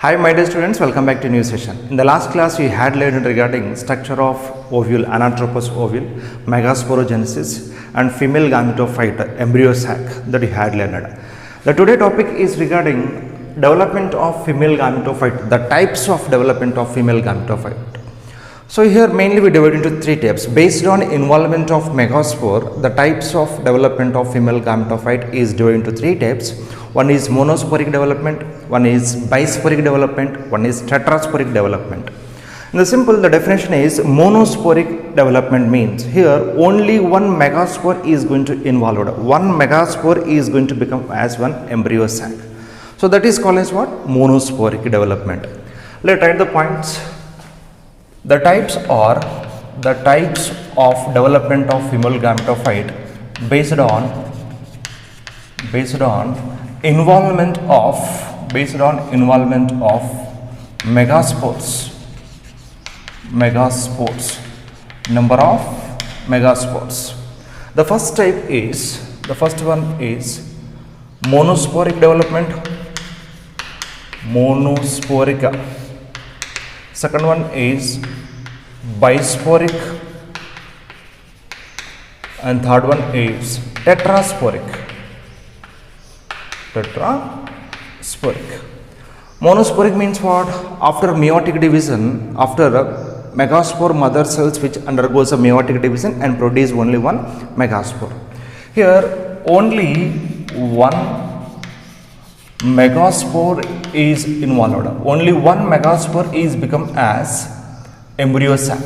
Hi my dear students, welcome back to a new session. In the last class we had learned regarding structure of ovule, anatropous ovule, megasporogenesis and female gametophyte, embryo sac that we had learned. The today topic is regarding development of female gametophyte, the types of development of female gametophyte. So here mainly we divide into three types. Based on involvement of megaspore, the types of development of female gametophyte is divided into three types. One is monosporic development, one is bisporic development, one is tetrasporic development. In the simple, the definition is monosporic development means here only one megaspore is going to involve. One megaspore is going to become as one embryo sac. So that is called as what? Monosporic development. Let's write the points. The types are the types of development of female gametophyte based on involvement of megaspores, number of megaspores. The first one is monosporic development, monosporic. Second one is bisporic and third one is tetrasporic. Monosporic means what? After meiotic division, after megaspore mother cells which undergoes a meiotic division and produce only one megaspore. Here only one megaspore is involved. Only one megaspore is become as embryo sac.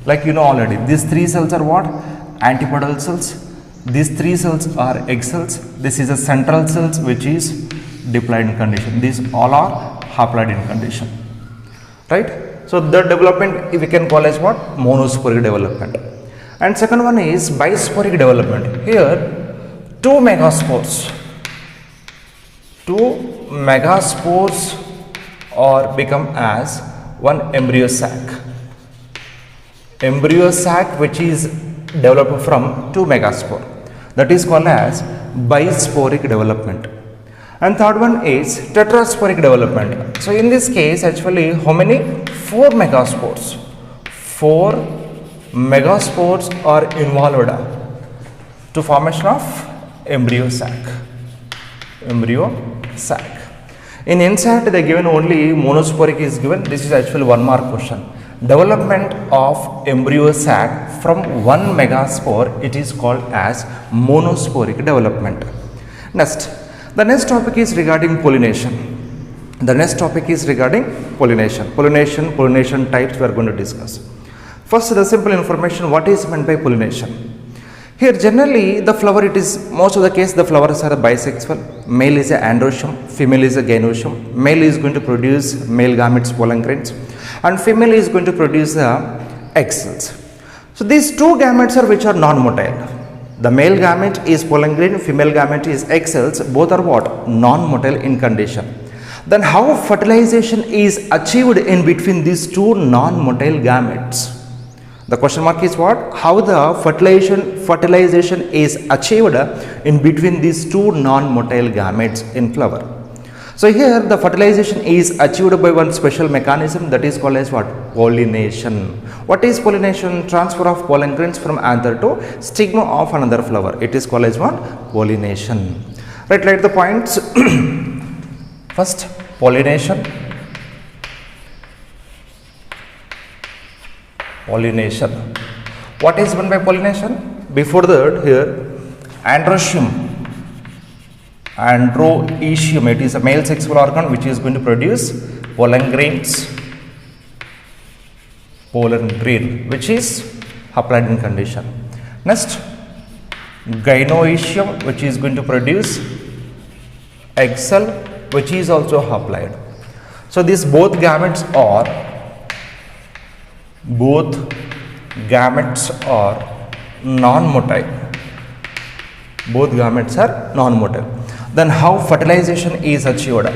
Like you know already, these three cells are what? Antipodal cells. These three cells are egg cells. This is a central cells which is diploid in condition. These all are haploid in condition. Right? So the development we can call as what? Monosporic development. And second one is bisporic development. Here two megaspores are become as one embryo sac. Embryo sac which is developed from two megaspore. That is called as bisporic development. And third one is tetrasporic development. So in this case actually how many? 4 megaspores. 4 megaspores are involved to formation of embryo sac. In NCERT they given only monosporic is given. This is actually 1 mark question. Development of embryo sac from one megaspore, it is called as monosporic development. Next, the next topic is regarding pollination. Pollination types we are going to discuss. First, the simple information, what is meant by pollination. Here generally the flower, it is most of the case the flowers are bisexual. Male is a androecium, female is a gynoecium. Male is going to produce male gametes, pollen grains, and female is going to produce the egg cells. So these two gametes are which are non-motile. The male gamete is pollen grain, female gamete is egg cells. Both are what? Non-motile in condition. Then how fertilization is achieved in between these two non-motile gametes? The question mark is what? How the fertilization is achieved in between these two non-motile gametes in flower. So here the fertilization is achieved by one special mechanism that is called as what? Pollination. What is pollination? Transfer of pollen grains from anther to stigma of another flower. It is called as what? Pollination. Right, write the points. First, pollination. What is meant by pollination? Before that, here androecium, it is a male sexual organ which is going to produce pollen grain which is haploid in condition. Next, gynoecium which is going to produce egg cell which is also haploid. So these both gametes are non-motile. Then how fertilization is achieved?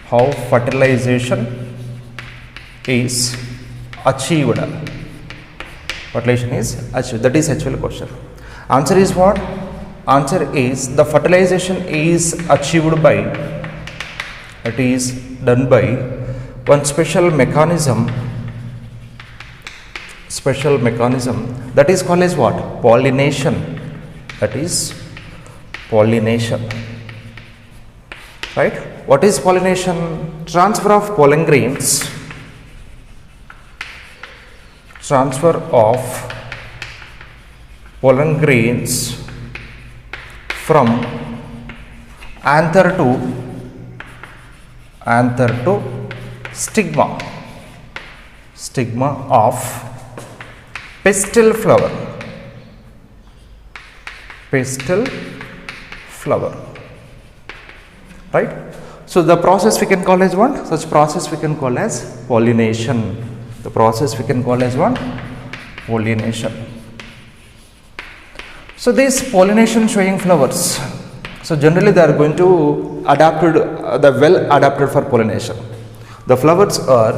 Fertilization is achieved. That is actual question. Answer is what? Answer is the fertilization is achieved by, it is done by one special mechanism that is called as what? Pollination. That is pollination. Right? What is pollination? Transfer of pollen grains. Transfer of pollen grains from anther to stigma of pistil flower. Right? So the process we can call as what? Such process we can call as pollination. The process we can call as what? Pollination. So these pollination showing flowers, so generally they are going to adapted, the well adapted for pollination. The flowers are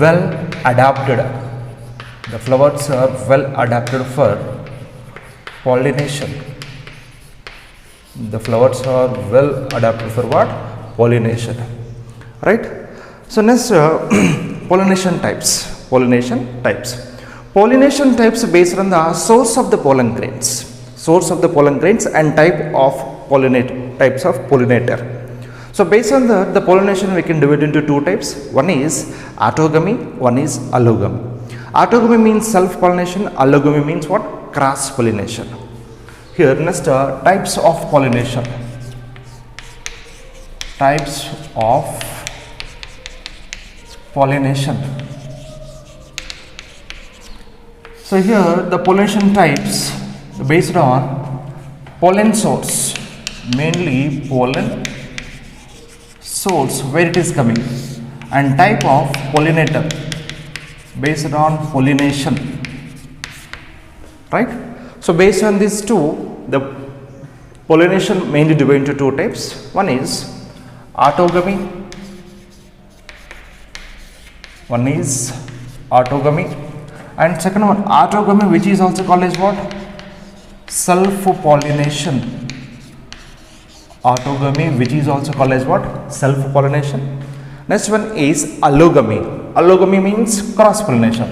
well adapted. The flowers are well adapted for pollination. The flowers are well adapted for what? Pollination. Right? So next pollination types. Pollination types based on the source of the pollen grains. And types of pollinator. So based on the pollination we can divide into two types. One is autogamy, one is allogamy. Autogamy means self-pollination, allogamy means what? Cross-pollination. Here next types of pollination. Types of pollination. So here the pollination types based on pollen source, mainly pollen source where it is coming, and type of pollinator based on pollination. Right? So based on these two, the pollination mainly divided into two types. One is autogamy. And second one, autogamy, which is also called as what? Self-pollination. Autogamy, which is also called as what? Self-pollination. Next one is allogamy. Allogamy means cross-pollination.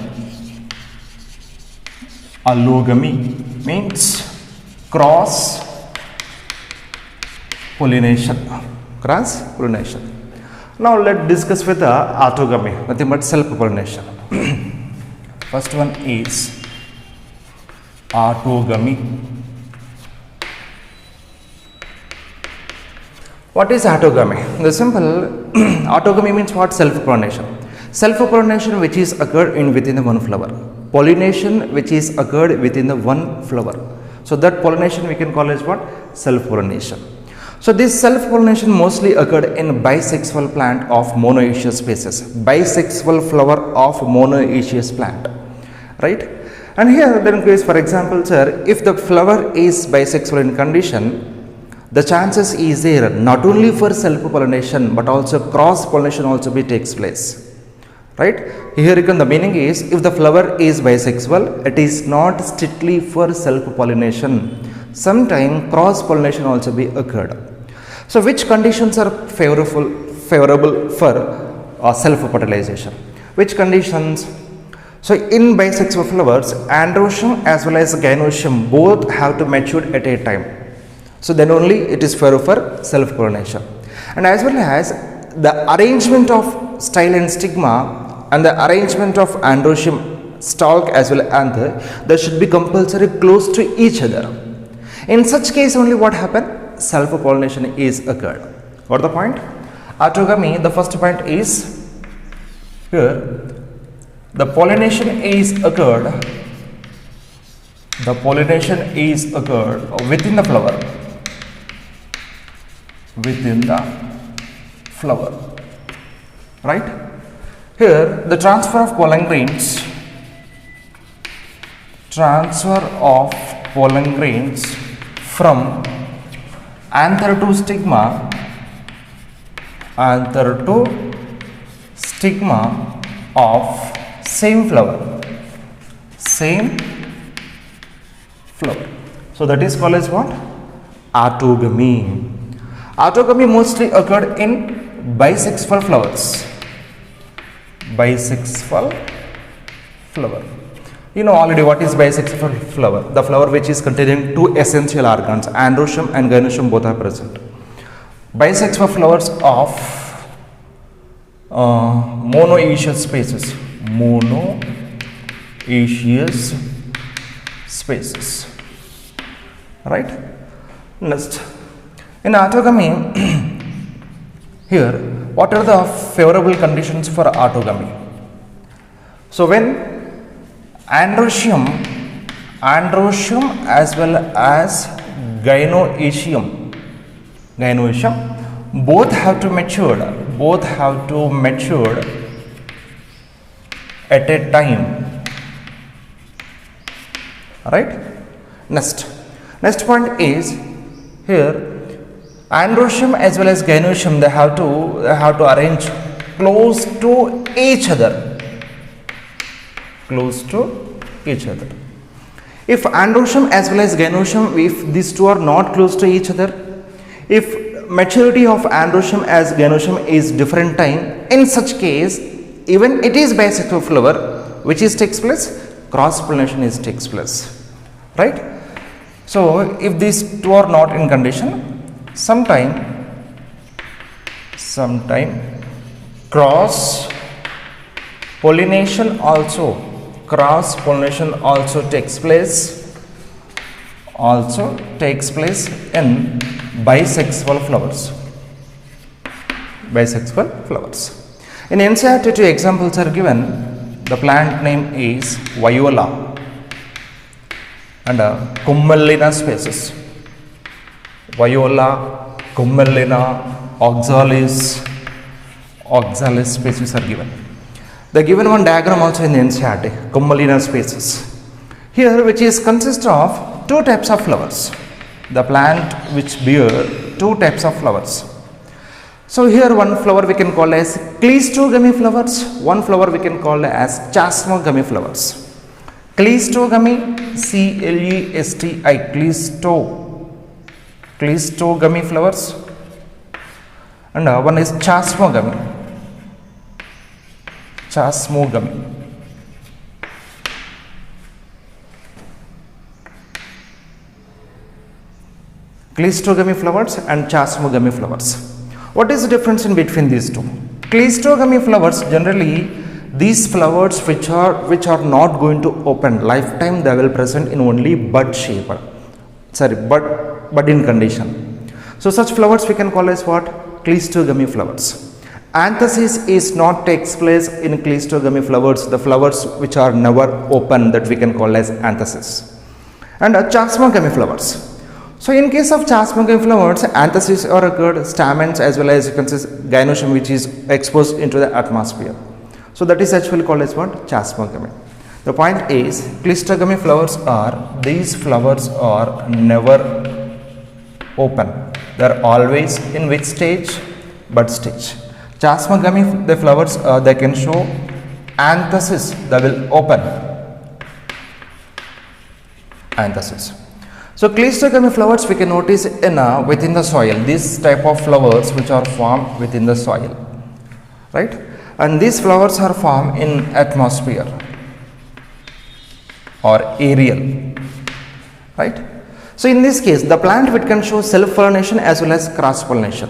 Allogamy means cross-pollination. Now let's discuss with the autogamy, nothing but self-pollination. First one is autogamy. What is autogamy? The simple autogamy means what? Self-pollination. Self-pollination which is occurred within the one flower. Pollination which is occurred within the one flower. So that pollination we can call as what? Self-pollination. So this self-pollination mostly occurred in bisexual plant of monoecious species. Bisexual flower of monoecious plant. Right? And here there is, for example, sir, if the flower is bisexual in condition, the chances is there not only for self-pollination but also cross-pollination also takes place. Right? Here again the meaning is, if the flower is bisexual, it is not strictly for self-pollination. Sometime cross-pollination also occurred. So which conditions are favorable for self-fertilization? Which conditions? So in bisexual flowers, androecium as well as gynoecium both have to mature at a time. So then only it is favorable for self-pollination. And as well as the arrangement of style and stigma and the arrangement of androecium stalk as well as anther, that should be compulsory close to each other. In such case only what happened? Self-pollination is occurred. What the point? Autogamy, the first point is here, the pollination is occurred. The pollination is occurred within the flower. Within the flower. Right? Here the transfer of pollen grains. Transfer of pollen grains from anther to stigma. Anther to stigma of same same flower. So that is called as what? Autogamy. Autogamy mostly occurred in bisexual flowers. Bisexual flower. You know already what is bisexual flower. The flower which is containing two essential organs, androecium and gynoecium, both are present. Bisexual flowers of monoecious species. Monoecious species. Right? Next, in autogamy, here, what are the favorable conditions for autogamy? So, when androecium as well as gynoecium, both have to mature at a time. Right? Next point is here androecium as well as gynoecium, they have to arrange close to each other. If androecium as well as gynoecium, if these two are not close to each other, if maturity of androecium as gynoecium is different time, in such case even it is bisexual flower, which is takes place, cross pollination takes place. Right? So if these two are not in condition, sometime cross pollination also takes place in bisexual flowers. In NCERT, two examples are given. The plant name is Viola and Cummellina species. Viola, Cummellina, oxalis species are given. The given one diagram also in the NCERT, Cummellina species. Here, which is consists of two types of flowers. The plant which bear two types of flowers. So here one flower we can call as cleistogamy flowers. One flower we can call as chasmogamy flowers. Cleistogamy, C-L-E-S-T-I, cleistogamy flowers, and one is chasmogamy. Cleistogamy flowers and chasmogamy flowers. What is the difference in between these two? Cleistogamy flowers, generally these flowers which are not going to open lifetime, they will present in only bud in condition. So such flowers we can call as what? Cleistogamy flowers. Anthesis is not takes place in cleistogamy flowers, the flowers which are never open, that we can call as anthesis. And chasmogamy flowers. So in case of chasmogamy flowers, anthesis are occurred, stamens as well as gynoecium which is exposed into the atmosphere. So that is actually called as what? Chasmogamy. The point is, cleistogamy flowers these flowers are never open. They are always in which stage? Bud stage. Chasmogamy, the flowers they can show anthesis, they will open. Anthesis. So cleistogamy flowers we can notice in within the soil. This type of flowers which are formed within the soil, right? And these flowers are formed in atmosphere or aerial, right? So in this case, the plant which can show self pollination as well as cross pollination.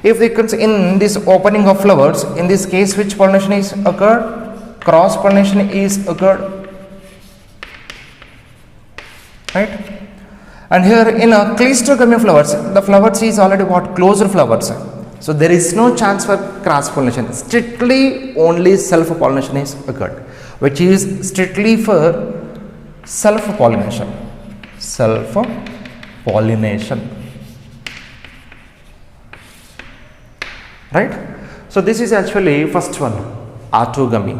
If they can in this opening of flowers, in this case, which pollination is occurred? Cross pollination is occurred, right? And here in a cleistogamy flowers, the flowers is already what? Closed flowers. So there is no chance for cross pollination. Strictly only self pollination is occurred, which is strictly for self pollination. Right? So this is actually first one, autogamy.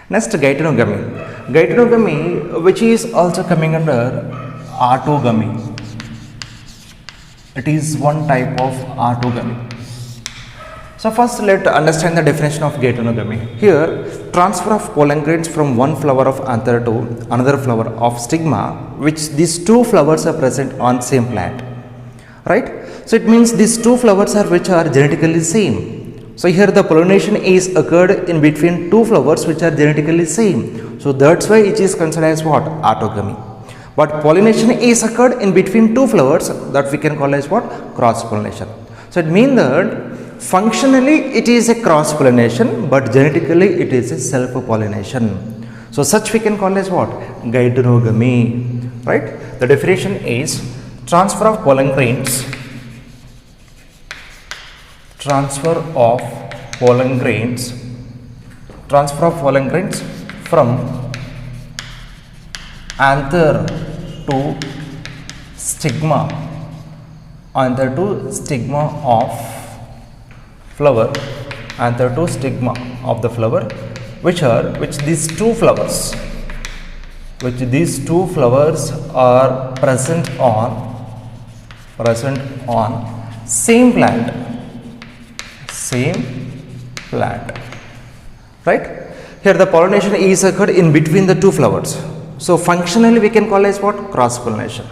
Next, geitonogamy. Geitonogamy, which is also coming under autogamy. It is one type of autogamy. So first let's understand the definition of geitonogamy. Here, transfer of pollen grains from one flower of anther to another flower of stigma, which these two flowers are present on same plant, right? So it means these two flowers are which are genetically same. So here the pollination is occurred in between two flowers which are genetically same. So that's why it is considered as what? Autogamy. But pollination is occurred in between two flowers, that we can call as what? Cross pollination. So it means that functionally it is a cross pollination, but genetically it is a self pollination. So such we can call as what? Geitonogamy, right? The definition is transfer of pollen grains, transfer of pollen grains from anther to stigma of flower, anther to stigma of the flower, which these two flowers are present on same plant, right? Here the pollination is occurred in between the two flowers. So functionally we can call as what? Cross pollination.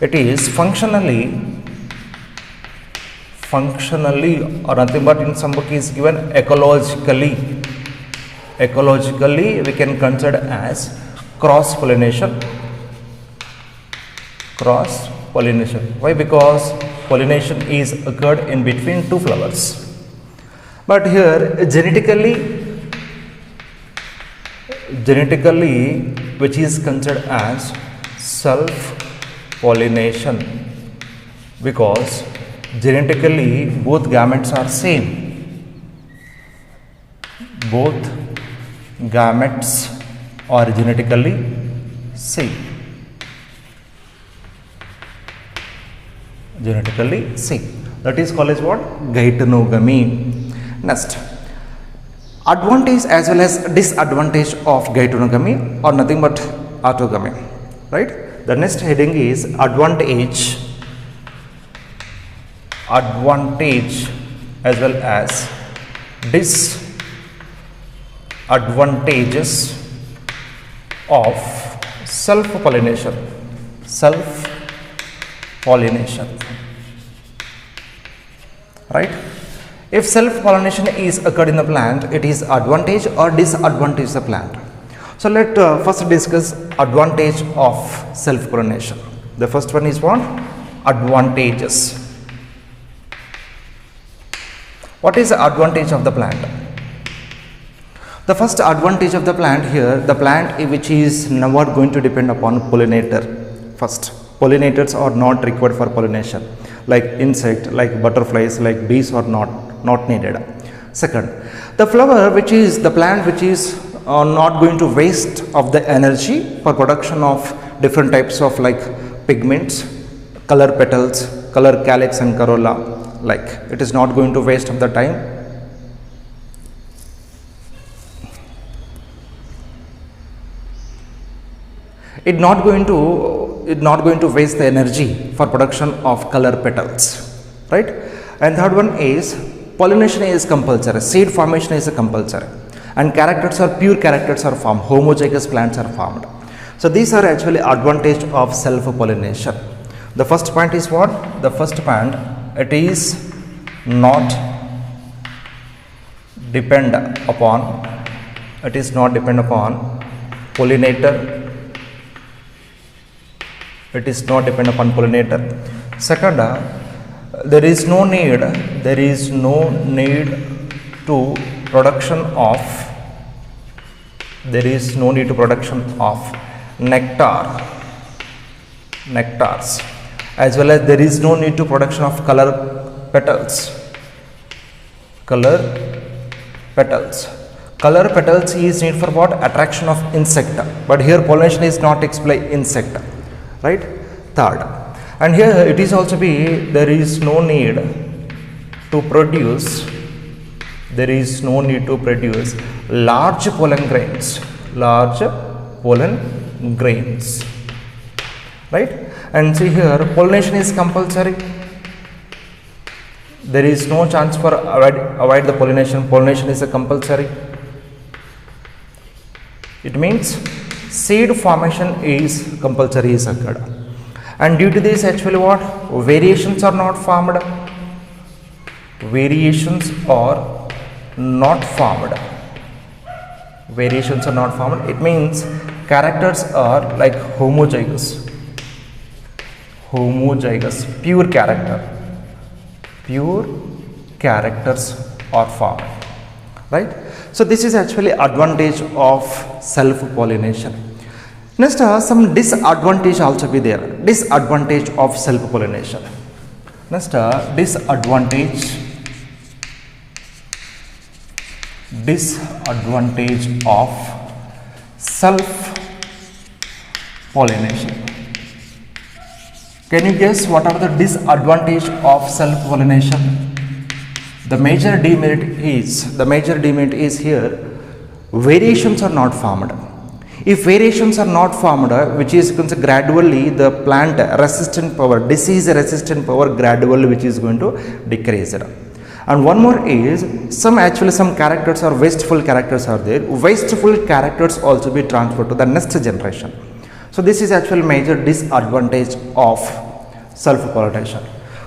It is functionally or nothing but in some book is given ecologically we can consider as cross pollination. Why? Because pollination is occurred in between two flowers. But here genetically which is considered as self pollination, because genetically both gametes are same. Both gametes are genetically same. That is called as what? Geitonogamy. Next, advantage as well as disadvantage of geitonogamy or nothing but autogamy, right? The next heading is advantage as well as disadvantages of self pollination, right? If self pollination is occurred in the plant, it is advantage or disadvantage the plant. So let first discuss advantage of self pollination. The first one is what? Advantages. What is the advantage of the plant? The first advantage of the plant here, the plant which is never going to depend upon pollinator. First, pollinators are not required for pollination, like insect, like butterflies, like bees are not needed. Second, the flower which is the plant which is not going to waste of the energy for production of different types of like pigments, color petals, color calyx and corolla, like it is not going to waste of the time. It not going to waste the energy for production of color petals, right? And third one is pollination is compulsory, seed formation is compulsory, and pure characters are formed, homozygous plants are formed. So these are actually advantage of self pollination. The first point is what? The first point, it is not depend upon pollinator. It is not depend upon pollinator. Second, there is no need to production of nectars, as well as there is no need to production of color petals. Color petals is need for what? Attraction of insect, but here pollination is not explained insect, right? Third, and here it is also there is no need to produce large pollen grains, right? And see here pollination is compulsory, There is no chance for avoid the pollination. Pollination is a compulsory. It means seed formation is compulsory is occurred. And due to this, actually what? Variations are not formed. Variations are not formed. Variations are not formed. It means characters are like homozygous. Homozygous, pure character. Pure characters are formed. Right? So this is actually advantage of self-pollination. Next, some disadvantage also be there. Disadvantage of self-pollination. Next, disadvantage of self-pollination. Can you guess what are the disadvantage of self-pollination? The major demerit is here, variations are not formed. If variations are not formed, which is gradually the plant resistant power, disease resistant power gradually which is going to decrease. And one more is some characters or wasteful characters are there. Wasteful characters also be transferred to the next generation. So this is actually major disadvantage of self-pollination.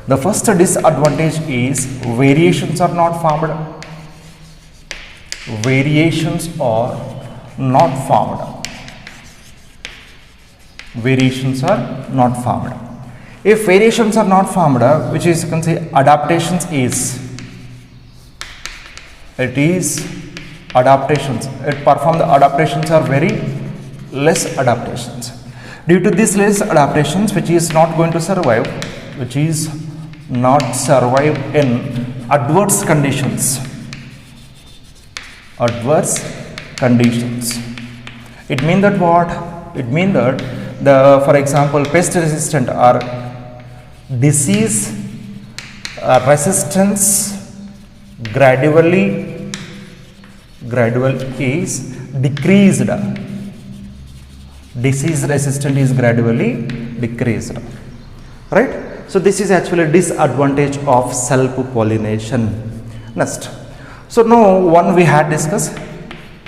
The first disadvantage is variations are not formed. Variations are not formed. Variations are not formed. If variations are not formed, which is you can say adaptations is. It is adaptations. It perform the adaptations are very less adaptations. Due to these less adaptations, which is not going to survive, which is not survive in adverse conditions. Adverse conditions. It means that what? It means that the, for example, pest resistant or disease resistance gradually is decreased. Disease resistant is gradually decreased. Right? So this is actually a disadvantage of self-pollination. Next. So now one we had discussed,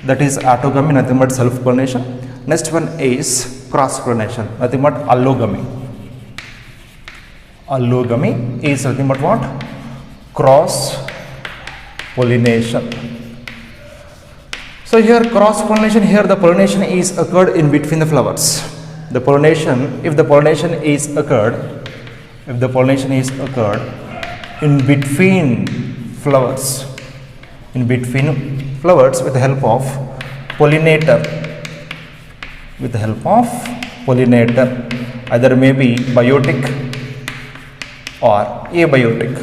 that is autogamy, nothing but self-pollination. Next one is cross-pollination, nothing but allogamy. Allogamy is nothing but what? Cross-pollination. So here cross-pollination, here the pollination is occurred in between the flowers. The pollination, if the pollination is occurred in between flowers, with the help of pollinator, either maybe biotic or abiotic.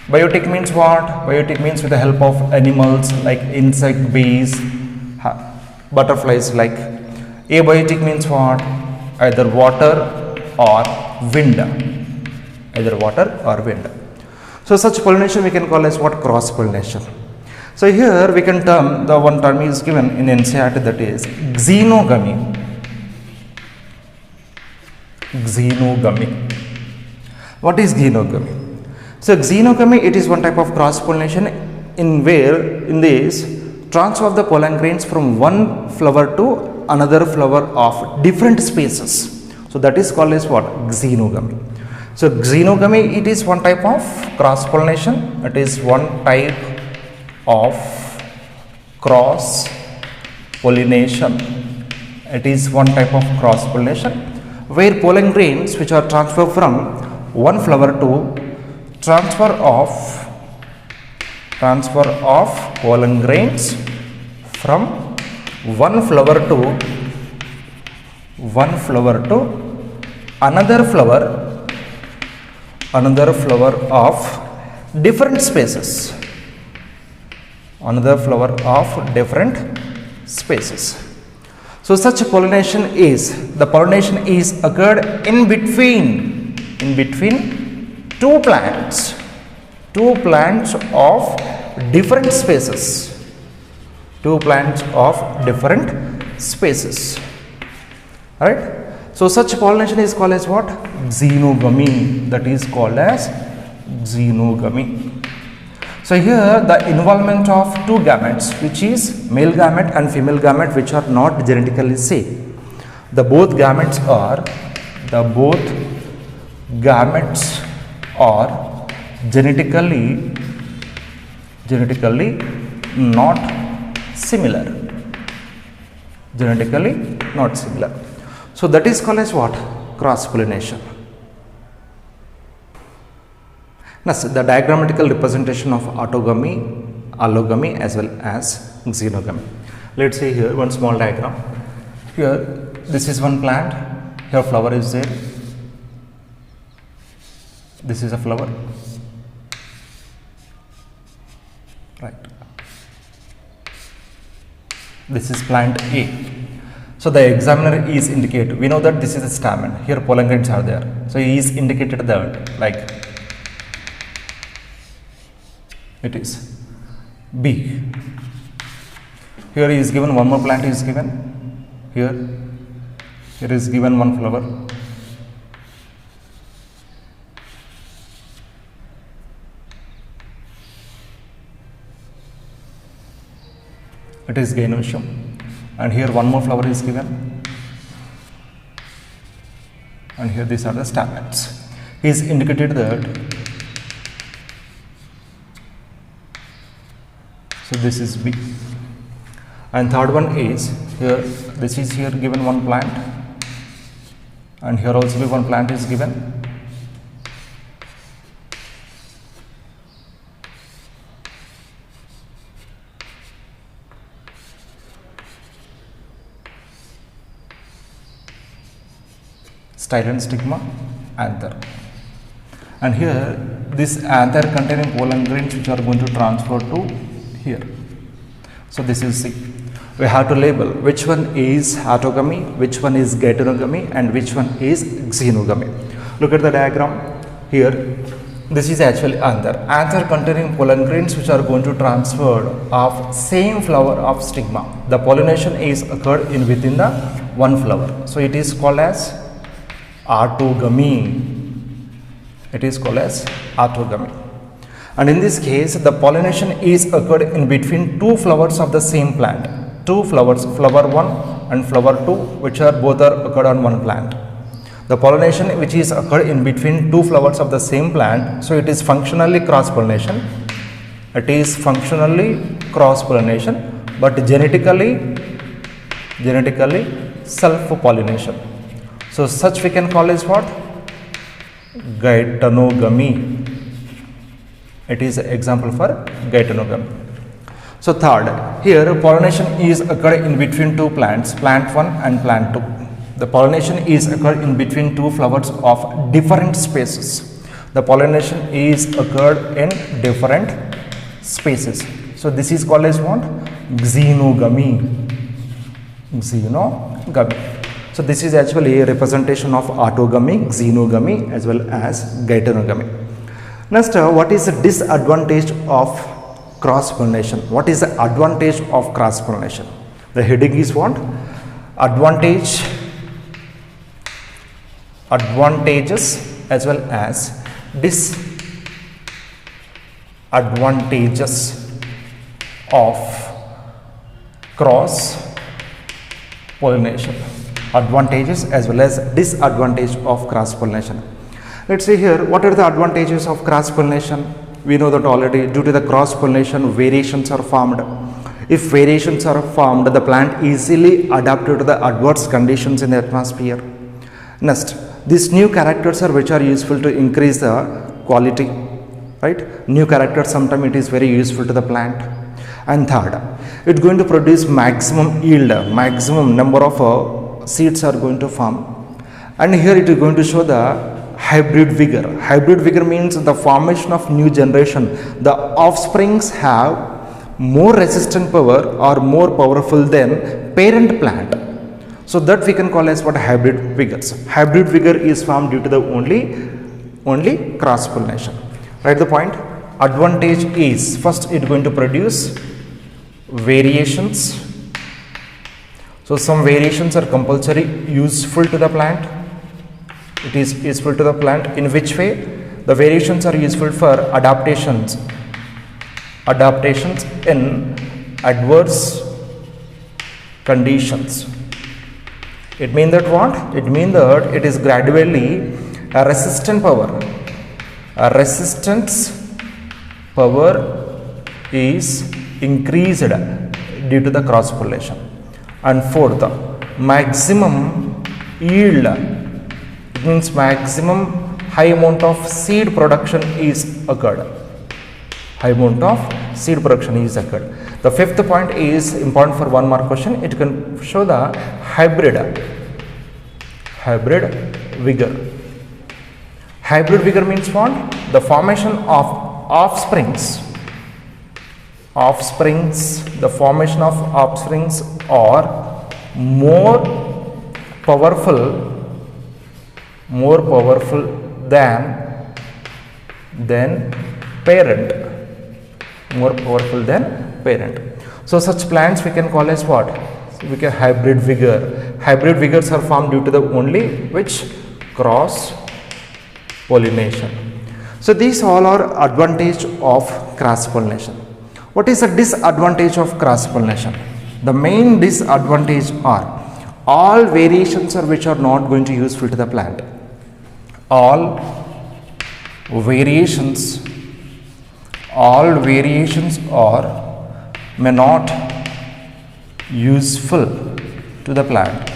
Biotic means what? Biotic means with the help of animals like insect, bees, butterflies like. Abiotic means what? Either water or wind. Either water or wind. So such pollination we can call as what? Cross pollination. So here we can term, the one term is given in NCERT, that is xenogamy. Xenogamy. What is xenogamy? So xenogamy, it is one type of cross pollination in this transfer of the pollen grains from one flower to another flower of different species. So that is called as what? Xenogamy. So xenogamy, it is one type of cross pollination. It is one type of cross pollination. It is one type of cross pollination where pollen grains which are transferred from one flower to transfer of pollen grains from one flower to another flower of different species. So such a pollination is, the pollination is occurred in between two plants of different species. Alright. So such pollination is called as what? Xenogamy. That is called as xenogamy. So here the involvement of two gametes, which is male gamete and female gamete, which are not genetically same. The both gametes are genetically not similar. Genetically not similar. So that is called as what? Cross pollination. Next, the diagrammatical representation of autogamy, allogamy as well as xenogamy. Let's say here one small diagram. Here this is one plant. Here flower is there. This is a flower. Right. This is plant A. So the examiner is indicated. We know that this is a stamen. Here pollen grains are there. So he is indicated that like it is B. Here he is given one more plant is given. Here is given one flower. It is Gynoecium, and here one more flower is given, and here these are the stamens. He is indicated that. So this is B, and third one is here. This is here given one plant, and here also one plant is given. Style stigma, anther, and here this anther containing pollen grains which are going to transfer to here. So this is C. We have to label which one is autogamy, which one is geitonogamy, and which one is xenogamy. Look at the diagram here. This is actually anther. Anther containing pollen grains which are going to transfer of same flower of stigma. The pollination is occurred in within the one flower. So it is called as autogamy. It is called as autogamy. And in this case, the pollination is occurred in between two flowers of the same plant. Two flowers, flower 1 and flower 2, which are both are occurred on one plant. The pollination which is occurred in between two flowers of the same plant, so it is functionally cross pollination. It is functionally cross pollination, but genetically self pollination. So such we can call as what? Geitonogamy. It is an example for geitonogamy. So third, here pollination is occurred in between two plants, plant 1 and plant 2. The pollination is occurred in between two flowers of different species. The pollination is occurred in different species. So this is called as what? Xenogamy. Xenogamy. So this is actually a representation of autogamy, xenogamy as well as geitonogamy. Next, what is the disadvantage of cross pollination? What is the advantage of cross pollination? The heading is what? Advantages as well as disadvantages of cross pollination. Advantages as well as disadvantage of cross pollination. Let's see here, what are the advantages of cross pollination? We know that already. Due to the cross pollination, variations are formed. If variations are formed, the plant easily adapted to the adverse conditions in the atmosphere. Next, these new characters are which are useful to increase the quality, right? New characters, sometimes it is very useful to the plant. And third, it's going to produce maximum yield, maximum number of seeds are going to form. And here it is going to show the hybrid vigor. Hybrid vigor means the formation of new generation. The offsprings have more resistant power or more powerful than parent plant. So that we can call as what? Hybrid vigors. Hybrid vigor is formed due to the only cross pollination. Right, the point? Advantage is, first it is going to produce variations. So some variations are compulsory, useful to the plant. It is useful to the plant. In which way? The variations are useful for adaptations in adverse conditions. It means that what? It means that it is gradually a resistant power. A resistance power is increased due to the cross pollination. And fourth, maximum yield. It means maximum high amount of seed production is occurred. High amount of seed production is occurred. The fifth point is important for one more question. It can show the hybrid vigor. Hybrid vigor means what? The formation of offsprings. The formation of offsprings are more powerful than parent. More powerful than parent. So such plants we can call as what? We can hybrid vigor. Hybrid vigors are formed due to the only which? Cross pollination. So these all are advantage of cross pollination. What is the disadvantage of cross pollination? The main disadvantage are all variations are which are not going to useful to the plant. All variations are may not useful to the plant.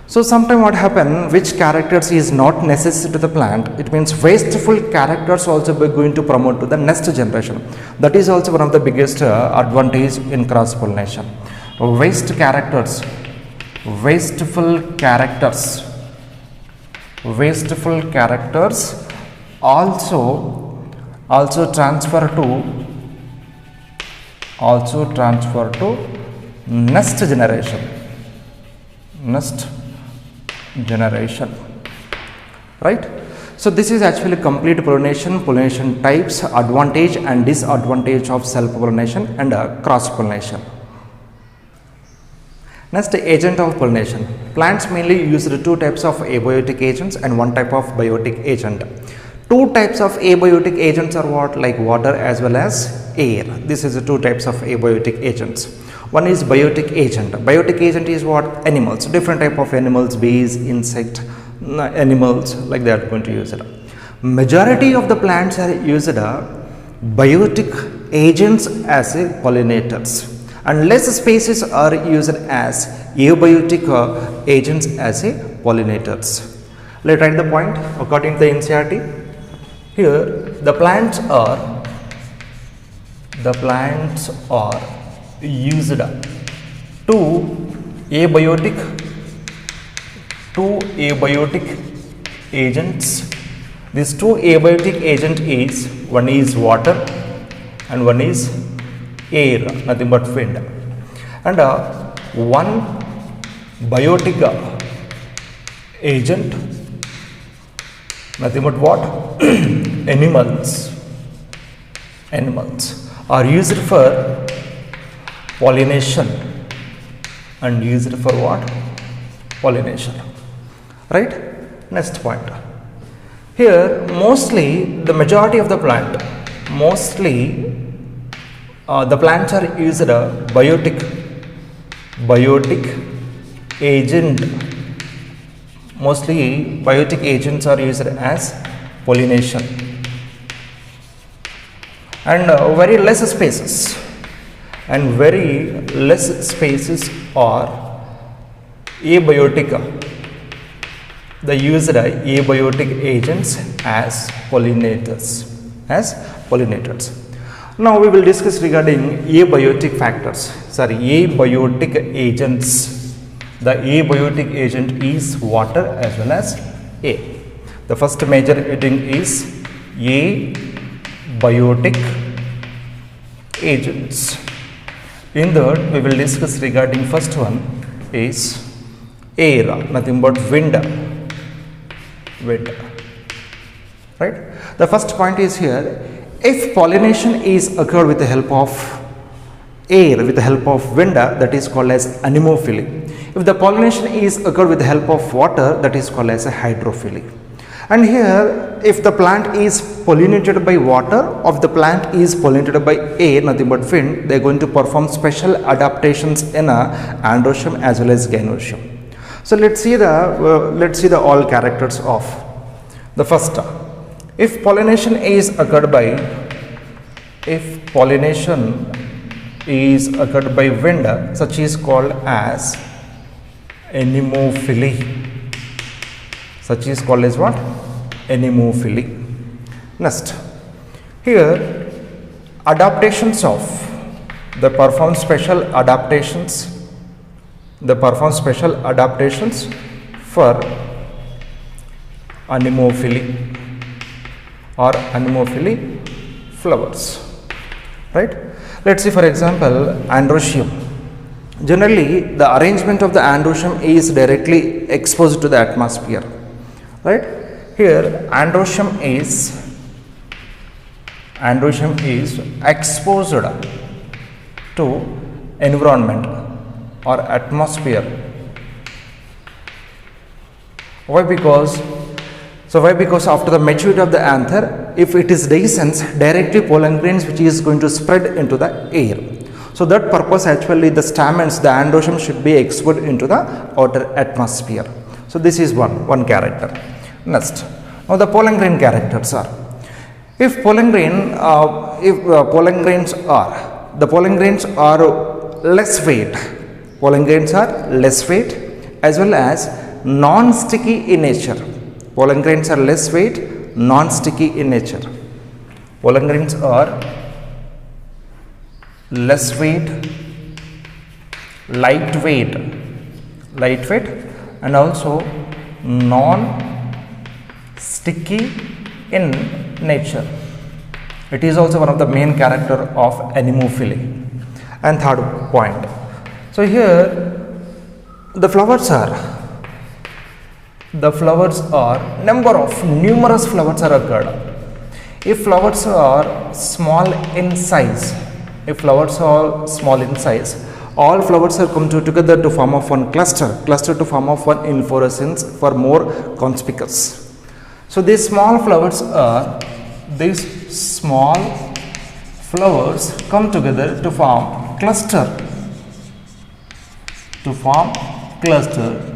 So sometime what happen, which characters is not necessary to the plant, it means wasteful characters also be going to promote to the next generation. That is also one of the biggest advantage in cross pollination. Wasteful characters also transfer to next generation, right? So this is actually complete pollination types, advantage and disadvantage of self pollination and cross pollination. Next, agent of pollination. Plants mainly use two types of abiotic agents and one type of biotic agent. Two types of abiotic agents are what? Like water as well as air. This is the two types of abiotic agents. One is biotic agent. Biotic agent is what? Animals. Different type of animals, bees, insect, animals, like they are going to use it. Majority of the plants are used biotic agents as pollinators, and less species are used as abiotic agents as pollinators. Let's write the point according to the NCERT. Here the plants are used two abiotic agents. These two abiotic agent is, one is water and one is air, nothing but wind, and one biotic agent, nothing but what? Animals are used for pollination and used for what? Pollination, right? Next point. Here mostly the majority of the plant, the plants are used biotic agent. Mostly biotic agents are used as pollination, and very less spaces are abiotic. They used abiotic agents as pollinators. Now we will discuss regarding abiotic agents. The abiotic agent is water as well as air. The first major heading is abiotic agents. In that we will discuss regarding first one is air, nothing but wind, right? The first point is here, if pollination is occurred with the help of air, with the help of wind, that is called as anemophily. If the pollination is occurred with the help of water, that is called as a hydrophily. And here, if the plant is pollinated by water or if the plant is pollinated by air, nothing but wind, they are going to perform special adaptations in androecium as well as gynoecium. So let's see the all characters of the first. If pollination is occurred by wind, such is called as anemophily. Such is called as what? Anemophily. Next, here adaptations of they perform special adaptations for anemophily or anemophily flowers, right? Let's see, for example, androecium. Generally, the arrangement of the androecium is directly exposed to the atmosphere, right? Here, androecium is exposed to environment or atmosphere. Why? Because after the maturity of the anther, if it is dehiscence, directly pollen grains which is going to spread into the air. So that purpose, actually the stamens, the androecium should be exposed into the outer atmosphere. So this is one character. Next, now the pollen grain characters are, if pollen grains are less weight, as well as non-sticky in nature. Pollen grains are less weight, non-sticky in nature. Pollen grains are less weight, lightweight, and also non-sticky in nature. It is also one of the main character of anemophily. And third point, so here the flowers are numerous flowers are occurred. If flowers are small in size, all flowers are come together to form of one cluster to form of one inflorescence for more conspicuous. So these small flowers come together to form cluster.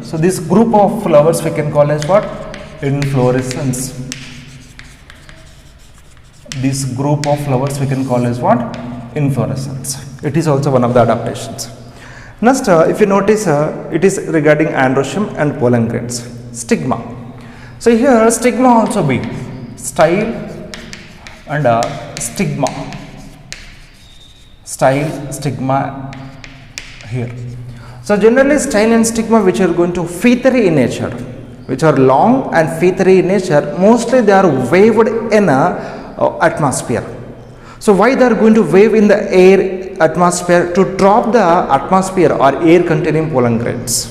So this group of flowers we can call as what? Inflorescence. This group of flowers we can call as what? Inflorescence. It is also one of the adaptations. Next, if you notice, it is regarding androecium and pollen grains. Stigma. So here stigma also be style and stigma. Stigma here. So generally style and stigma which are going to feathery in nature, which are long and feathery in nature, mostly they are waved in atmosphere. So why they are going to wave in the air atmosphere? To drop the atmosphere or air containing pollen grains,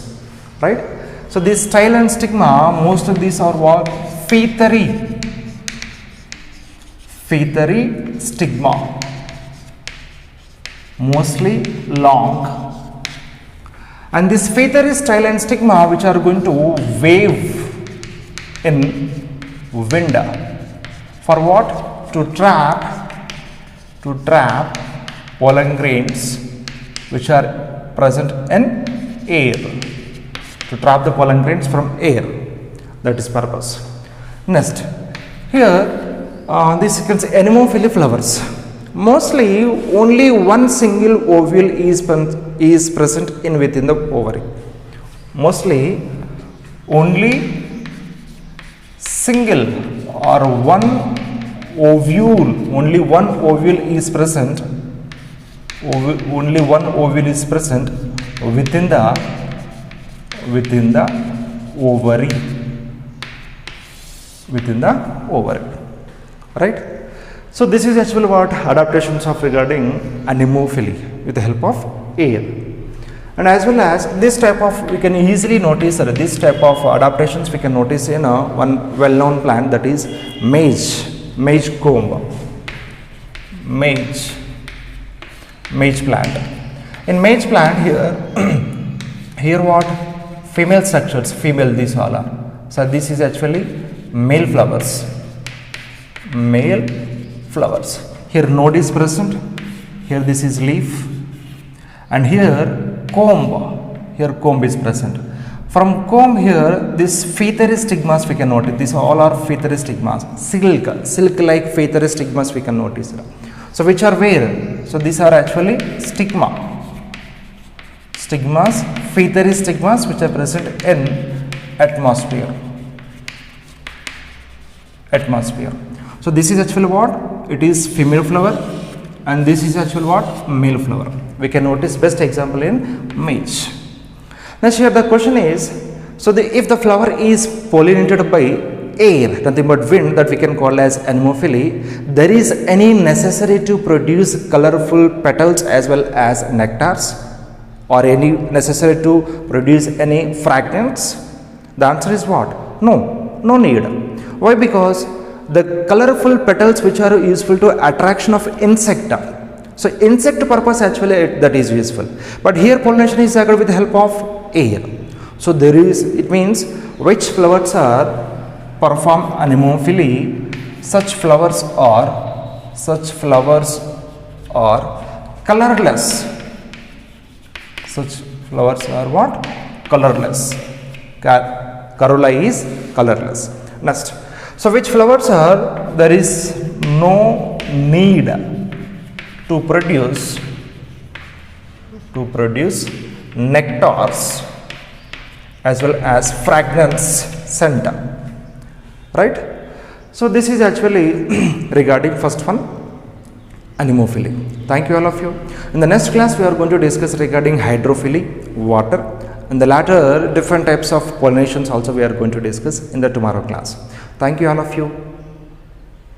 right? So this style and stigma, most of these are what? Feathery stigma, mostly long. And this feathery style and stigma which are going to wave in wind for what? To trap pollen grains which are present in air, to trap the pollen grains from air. That is purpose. Next, here this you can say anemophily flowers. Mostly only one single ovule is present in within the ovary. Mostly only single or one ovule is present. Only one ovule is present within the ovary. Right? So this is actually what adaptations of regarding anemophily with the help of air. And as well as this type of, we can easily notice that this type of adaptations we can notice in one well-known plant, that is maize comb. Maize plant. In maize plant here what? Female structures, these all are. So this is actually male flowers. Male flowers. Here node is present. Here this is leaf. And here comb. Here comb is present. From comb here, this feathery stigmas we can notice. These all are feathery stigmas. Silk-like feathery stigmas we can notice. So which are where? So these are actually stigma. Stigmas, feathery stigmas which are present in atmosphere. Atmosphere. So this is actually what? It is female flower, and this is actually what? Male flower. We can notice best example in maize. Next here the question is, so if the flower is pollinated by air, nothing but wind, that we can call as anemophily, there is any necessary to produce colorful petals as well as nectars, or any necessary to produce any fragrance? The answer is what? No, no need. Why? Because the colorful petals which are useful to attraction of insect. So insect purpose actually that is useful, but here pollination is occurred with the help of air. So there is, it means which flowers are perform anemophily, such flowers are colorless. Such flowers are what? Colorless. Corolla is colorless. Next, so which flowers are, there is no need to produce nectars as well as fragrance scent, right? So this is actually regarding first one, anemophily. Thank you all of you. In the next class we are going to discuss regarding hydrophily, water, and the latter different types of pollinations also we are going to discuss in the tomorrow class. Thank you all of you.